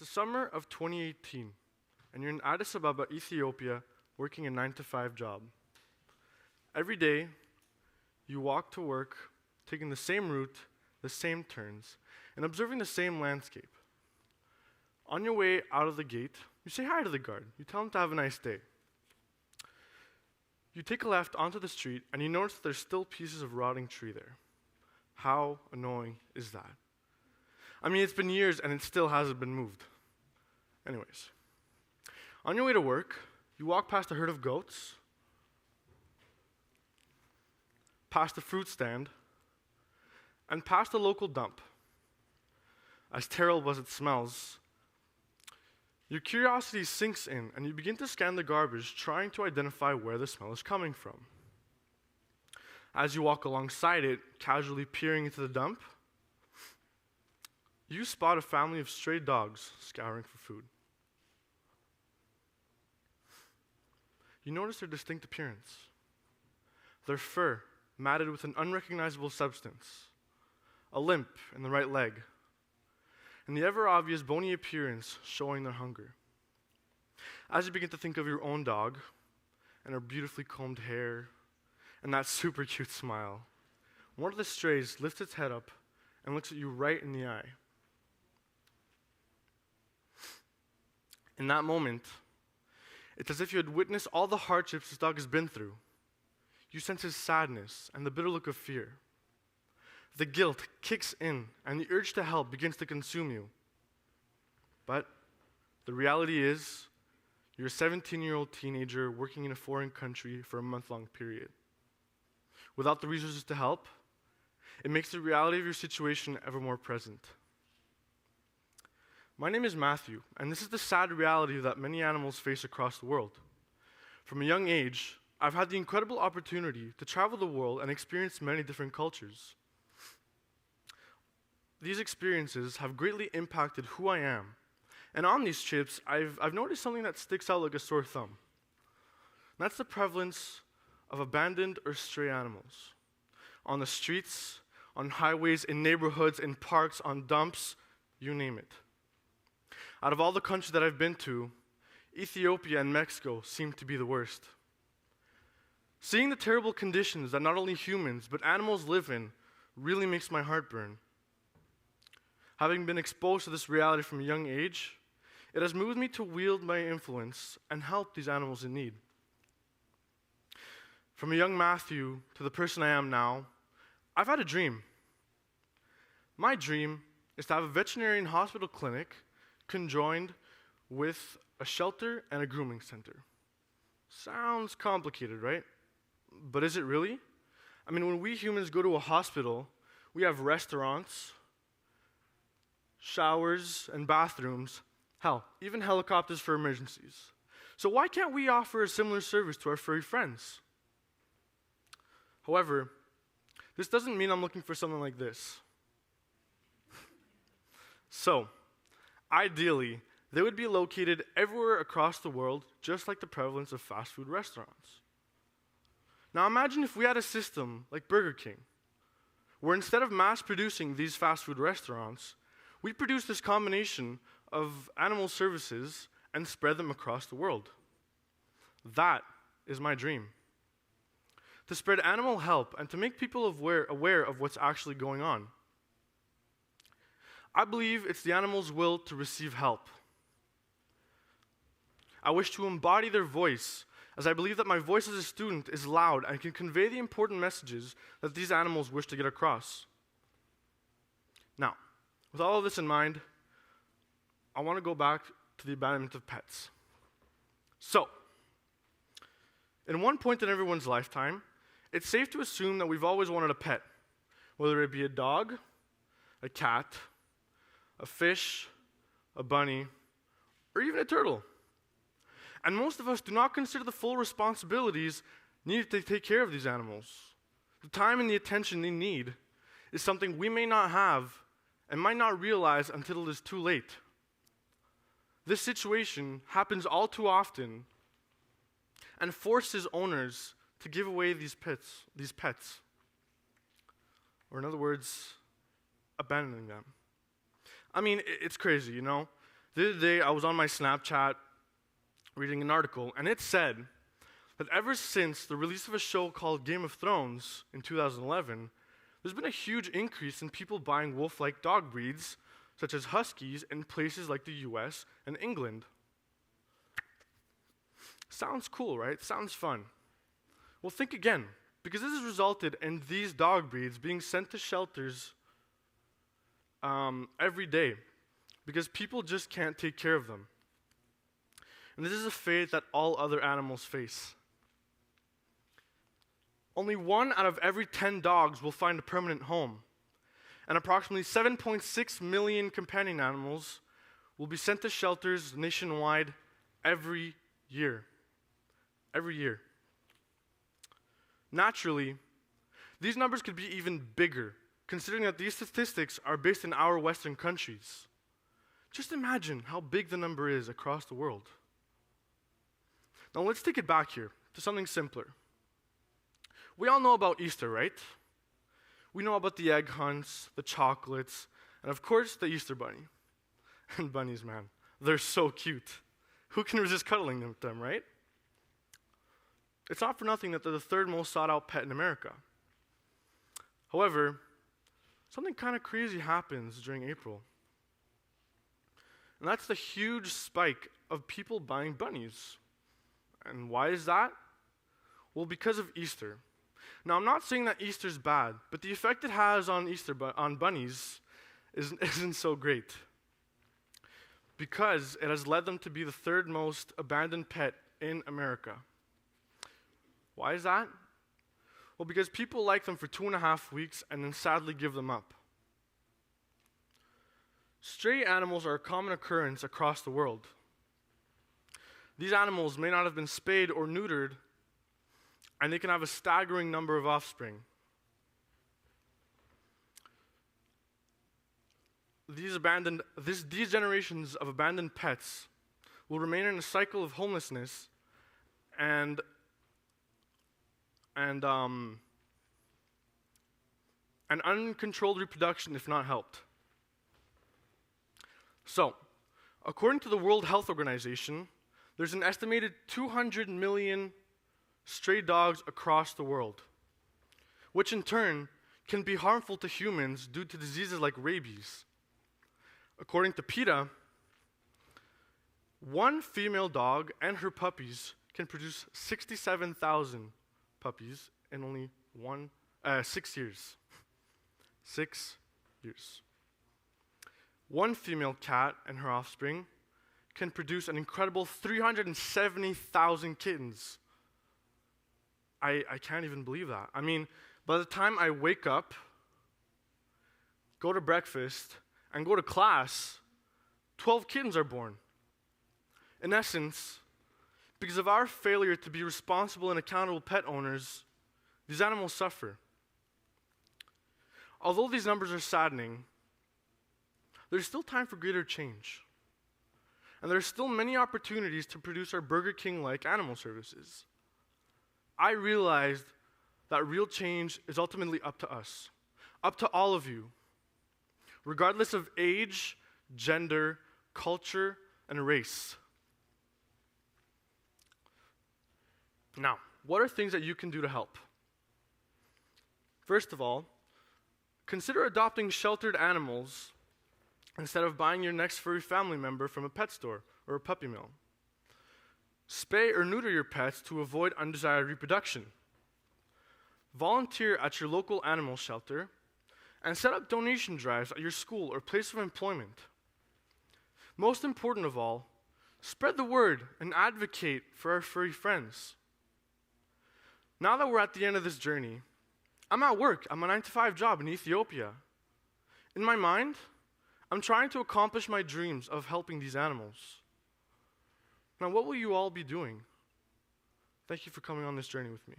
summer of 2018, and you're in Addis Ababa, Ethiopia, working a 9-to-5 job. Every day, you walk to work, taking the same route, the same turns, and observing the same landscape. On your way out of the gate, you say hi to the guard. You tell him to have a nice day. You take a left onto the street, and you notice that there's still pieces of rotting tree there. How annoying is that? I mean, it's been years, and it still hasn't been moved. Anyways, on your way to work, you walk past a herd of goats, past a fruit stand, and past a local dump. As terrible as it smells, your curiosity sinks in, and you begin to scan the garbage, trying to identify where the smell is coming from. As you walk alongside it, casually peering into the dump, you spot a family of stray dogs scouring for food. You notice their distinct appearance. Their fur matted with an unrecognizable substance, a limp in the right leg, and the ever-obvious bony appearance showing their hunger. As you begin to think of your own dog, and her beautifully combed hair, and that super cute smile, one of the strays lifts its head up and looks at you right in the eye. In that moment, it's as if you had witnessed all the hardships this dog has been through. You sense his sadness and the bitter look of fear. The guilt kicks in, and the urge to help begins to consume you. But the reality is, you're a 17-year-old teenager working in a foreign country for a month-long period. Without the resources to help, it makes the reality of your situation ever more present. My name is Matthew, and this is the sad reality that many animals face across the world. From a young age, I've had the incredible opportunity to travel the world and experience many different cultures. These experiences have greatly impacted who I am. And on these trips, I've noticed something that sticks out like a sore thumb. And that's the prevalence of abandoned or stray animals. On the streets, on highways, in neighborhoods, in parks, on dumps, you name it. Out of all the countries that I've been to, Ethiopia and Mexico seem to be the worst. Seeing the terrible conditions that not only humans, but animals live in really makes my heart burn. Having been exposed to this reality from a young age, it has moved me to wield my influence and help these animals in need. From a young Matthew to the person I am now, I've had a dream. My dream is to have a veterinarian hospital clinic conjoined with a shelter and a grooming center. Sounds complicated, right? But is it really? I mean, when we humans go to a hospital, we have restaurants, showers, and bathrooms, hell, even helicopters for emergencies. So why can't we offer a similar service to our furry friends? However, this doesn't mean I'm looking for something like this. So, ideally, they would be located everywhere across the world, just like the prevalence of fast food restaurants. Now imagine if we had a system like Burger King, where instead of mass producing these fast food restaurants, we produce this combination of animal services and spread them across the world. That is my dream. To spread animal help and to make people aware of what's actually going on. I believe it's the animal's will to receive help. I wish to embody their voice, as I believe that my voice as a student is loud and can convey the important messages that these animals wish to get across. Now, with all of this in mind, I want to go back to the abandonment of pets. So, in one point in everyone's lifetime, it's safe to assume that we've always wanted a pet, whether it be a dog, a cat, a fish, a bunny, or even a turtle. And most of us do not consider the full responsibilities needed to take care of these animals. The time and the attention they need is something we may not have and might not realize until it is too late. This situation happens all too often and forces owners to give away these pets. Or in other words, abandoning them. I mean, it's crazy, you know? The other day, I was on my Snapchat reading an article, and it said that ever since the release of a show called Game of Thrones in 2011, there's been a huge increase in people buying wolf-like dog breeds, such as huskies, in places like the US and England. Sounds cool, right? Sounds fun. Well, think again, because this has resulted in these dog breeds being sent to shelters every day, because people just can't take care of them. And this is a fate that all other animals face. Only 1 out of every 10 dogs will find a permanent home, and approximately 7.6 million companion animals will be sent to shelters nationwide every year. Every year. Naturally, these numbers could be even bigger, considering that these statistics are based in our Western countries. Just imagine how big the number is across the world. Now let's take it back here to something simpler. We all know about Easter, right? We know about the egg hunts, the chocolates, and of course the Easter bunny. And bunnies, man, they're so cute. Who can resist cuddling with them, right? It's not for nothing that they're the 3rd most sought out pet in America. However, something kind of crazy happens during April. And that's the huge spike of people buying bunnies. And why is that? Well, because of Easter. Now, I'm not saying that Easter's bad, but the effect it has on on bunnies isn't so great, because it has led them to be the 3rd most abandoned pet in America. Why is that? Well, because people like them for 2.5 weeks and then sadly give them up. Stray animals are a common occurrence across the world. These animals may not have been spayed or neutered, and they can have a staggering number of offspring. These generations of abandoned pets will remain in a cycle of homelessness and uncontrolled reproduction if not helped. So, according to the World Health Organization, there's an estimated 200 million stray dogs across the world, which in turn can be harmful to humans due to diseases like rabies. According to PETA, 1 female dog and her puppies can produce 67,000 puppies in only 6 years. 6 years. 1 female cat and her offspring can produce an incredible 370,000 kittens. I can't even believe that. I mean, by the time I wake up, go to breakfast, and go to class, 12 kittens are born. In essence, because of our failure to be responsible and accountable pet owners, these animals suffer. Although these numbers are saddening, there's still time for greater change. And there are still many opportunities to produce our Burger King-like animal services. I realized that real change is ultimately up to us, up to all of you, regardless of age, gender, culture, and race. Now, what are things that you can do to help? First of all, consider adopting sheltered animals instead of buying your next furry family member from a pet store or a puppy mill. Spay or neuter your pets to avoid undesired reproduction. Volunteer at your local animal shelter and set up donation drives at your school or place of employment. Most important of all, spread the word and advocate for our furry friends. Now that we're at the end of this journey, I'm at work. I'm a 9-to-5 job in Ethiopia. In my mind, I'm trying to accomplish my dreams of helping these animals. Now, what will you all be doing? Thank you for coming on this journey with me.